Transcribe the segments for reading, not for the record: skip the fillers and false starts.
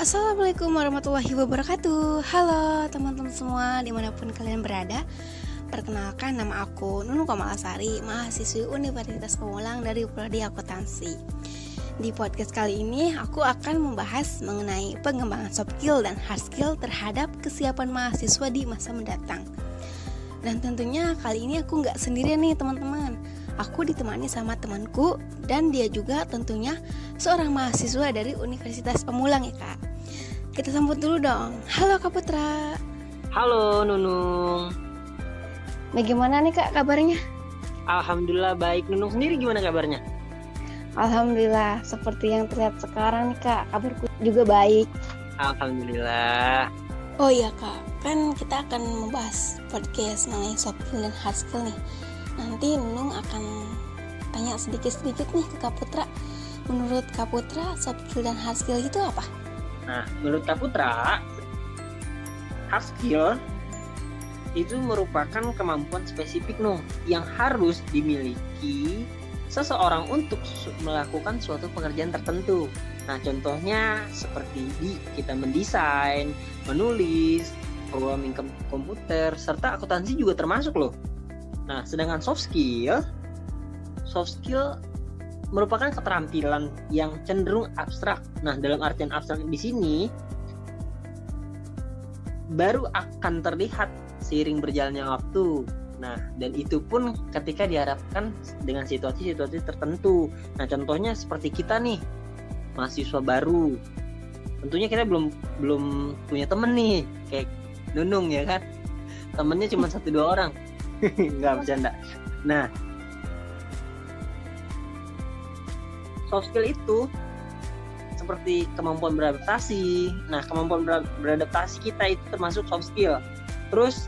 Assalamualaikum warahmatullahi wabarakatuh. Halo teman-teman semua dimanapun kalian berada. Perkenalkan, nama aku Nunung Kamalasari, mahasiswi Universitas Pemulang dari Prodi Akuntansi. Di podcast kali ini aku akan membahas mengenai pengembangan soft skill dan hard skill terhadap kesiapan mahasiswa di masa mendatang. Dan tentunya kali ini aku nggak sendirian nih teman-teman. Aku ditemani sama temanku dan dia juga tentunya seorang mahasiswa dari Universitas Pemulang ya kak. Kita sambut dulu dong. Halo Kak Putra. Halo Nunung. Bagaimana nih kak kabarnya? Alhamdulillah baik. Nunung sendiri gimana kabarnya? Alhamdulillah, seperti yang terlihat sekarang nih kak, kabarku juga baik. Alhamdulillah. Oh iya kak, kan kita akan membahas podcast mengenai soft skill dan hard skill nih. Nanti Nunung akan tanya sedikit-sedikit nih ke Kak Putra. Menurut Kak Putra, soft skill dan hard skill itu apa? Nah, menurut Kak Putra, hard skill itu merupakan kemampuan spesifik yang harus dimiliki seseorang untuk melakukan suatu pekerjaan tertentu. Nah, contohnya seperti kita mendesain, menulis, programming komputer, serta akuntansi juga termasuk loh. Nah, sedangkan soft skill merupakan keterampilan yang cenderung abstrak. Nah, dalam artian abstrak di sini baru akan terlihat seiring berjalannya waktu. Nah, dan itu pun ketika diharapkan dengan situasi-situasi tertentu. Nah, contohnya seperti kita nih, mahasiswa baru. Tentunya kita belum punya temen nih, kayak Nunung ya kan. Temennya cuma 1-2 orang. Nggak bercanda. Nah, soft skill itu seperti kemampuan beradaptasi. Nah, kemampuan beradaptasi kita itu termasuk soft skill. Terus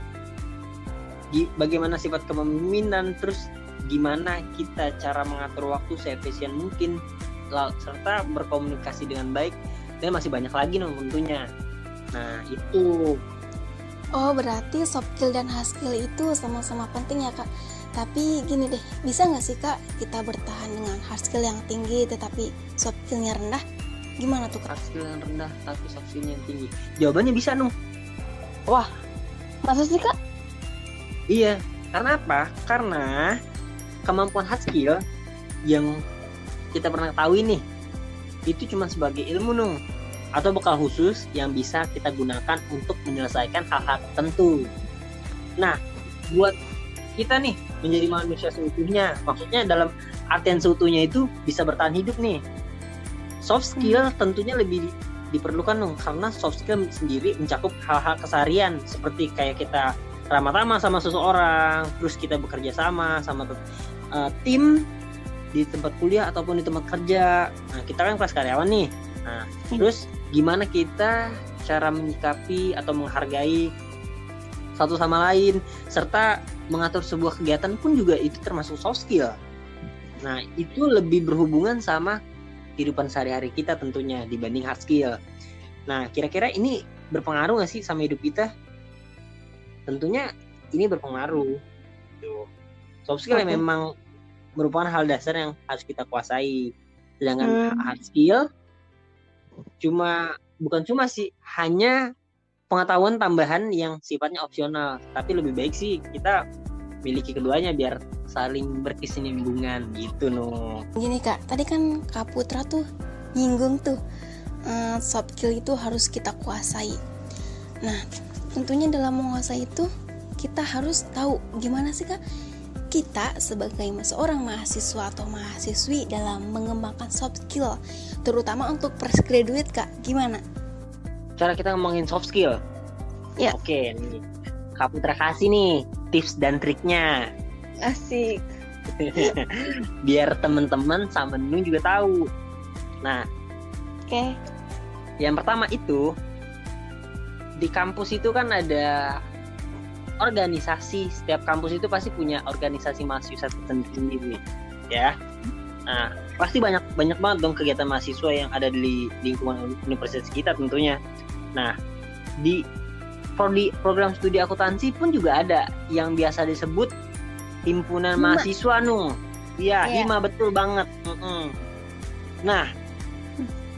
bagaimana sifat kepemimpinan, terus gimana kita cara mengatur waktu seefisien mungkin, serta berkomunikasi dengan baik, dan masih banyak lagi tentunya. Nah, itu. Oh, berarti soft skill dan hard skill itu sama-sama penting ya kak. Tapi gini deh, bisa nggak sih kak kita bertahan dengan hard skill yang tinggi tetapi soft skillnya rendah? Gimana tuh kak? Hard skill yang rendah tapi soft skillnya yang tinggi. Jawabannya bisa Wah, masa sih kak? Iya, karena apa? Karena kemampuan hard skill yang kita pernah tahu ini itu cuma sebagai ilmu atau bekal khusus yang bisa kita gunakan untuk menyelesaikan hal-hal tertentu. Nah, buat kita nih menjadi manusia seutuhnya, maksudnya dalam artian seutuhnya itu bisa bertahan hidup nih. Soft skill tentunya lebih diperlukan karena soft skill sendiri mencakup hal-hal keseharian seperti kayak kita ramah-tamah sama seseorang, terus kita bekerja sama tim di tempat kuliah ataupun di tempat kerja. Nah, kita kan kelas karyawan nih. Nah, terus gimana kita cara menyikapi atau menghargai satu sama lain, serta mengatur sebuah kegiatan pun juga itu termasuk soft skill. Nah, itu lebih berhubungan sama kehidupan sehari-hari kita tentunya dibanding hard skill. Nah, kira-kira ini berpengaruh nggak sih sama hidup kita? Tentunya ini berpengaruh. Soft skill yang memang merupakan hal dasar yang harus kita kuasai. Sedangkan hard skill bukan cuma sih hanya pengetahuan tambahan yang sifatnya opsional, tapi lebih baik sih kita miliki keduanya biar saling berkesinambungan gitu Gini kak, tadi kan Kak Putra tuh nyinggung tuh soft skill itu harus kita kuasai. Nah, tentunya dalam menguasai itu kita harus tahu gimana sih kak kita sebagai seorang mahasiswa atau mahasiswi dalam mengembangkan soft skill, terutama untuk fresh graduate kak, gimana? Cara kita ngomongin soft skill. Ya. Oke, nih Kak Putra kasih nih tips dan triknya. Asik. Biar teman-teman sama Nunung juga tahu. Nah, Oke. Yang pertama itu di kampus itu kan ada organisasi. Setiap kampus itu pasti punya organisasi mahasiswa tersendiri, ya. Nah, pasti banyak banget dong kegiatan mahasiswa yang ada di lingkungan universitas kita tentunya. Nah, di program studi akuntansi pun juga ada yang biasa disebut himpunan mahasiswa Iya, 5 betul banget. Nah,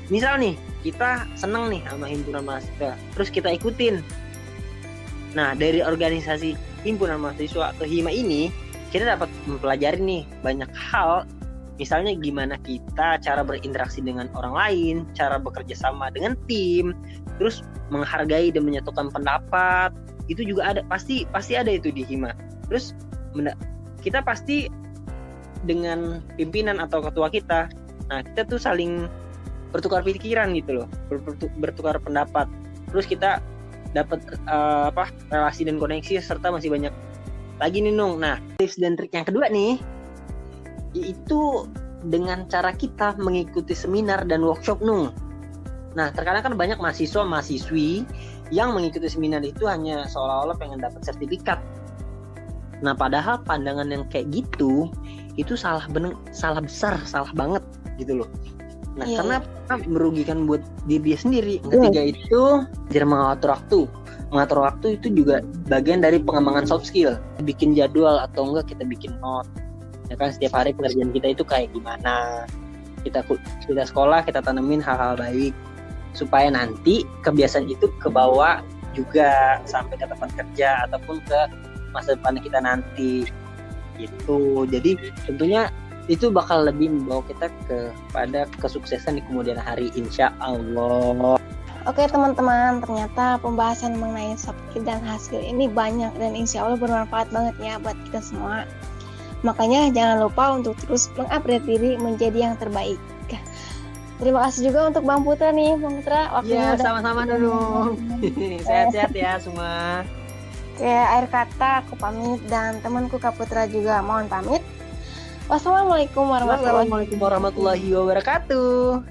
misal nih kita seneng nih sama himpunan mahasiswa, terus kita ikutin. Nah, dari organisasi himpunan mahasiswa atau HIMA ini, kita dapat mempelajari nih banyak hal. Misalnya gimana kita cara berinteraksi dengan orang lain, cara bekerja sama dengan tim, terus menghargai dan menyatukan pendapat. Itu juga ada, pasti ada itu di HIMA. Terus kita pasti dengan pimpinan atau ketua kita, nah kita tuh saling bertukar pikiran gitu loh, bertukar pendapat. Terus kita dapat relasi dan koneksi, serta masih banyak lagi nih Nung. Nah, tips dan trik yang kedua nih, yaitu dengan cara kita mengikuti seminar dan workshop Nung. Nah, terkadang kan banyak mahasiswa-mahasiswi yang mengikuti seminar itu hanya seolah-olah pengen dapat sertifikat. Nah, padahal pandangan yang kayak gitu itu salah besar, salah banget gitu loh. Nah, karena merugikan buat diri dia sendiri. Yang ketiga itu belajar mengatur waktu. Mengatur waktu itu juga bagian dari pengembangan soft skill. Bikin jadwal atau enggak kita bikin note. Ya kan, setiap hari pekerjaan kita itu kayak gimana. Kita sekolah, kita tanemin hal-hal baik supaya nanti kebiasaan itu kebawa juga sampai ke tempat kerja ataupun ke masa depan kita nanti gitu. Jadi tentunya itu bakal lebih membawa kita kepada kesuksesan di kemudian hari, insya Allah. Oke teman-teman, ternyata pembahasan mengenai soft skill dan hard skill ini banyak dan insya Allah bermanfaat banget ya buat kita semua. Makanya jangan lupa untuk terus mengupgrade diri menjadi yang terbaik. Terima kasih juga untuk Bang Putra nih, Bang Putra. Waktunya sama-sama dulu. Sehat-sehat ya semua. Oke, akhir kata aku pamit dan temanku Kak Putra juga mohon pamit. Wassalamualaikum warahmatullahi wabarakatuh.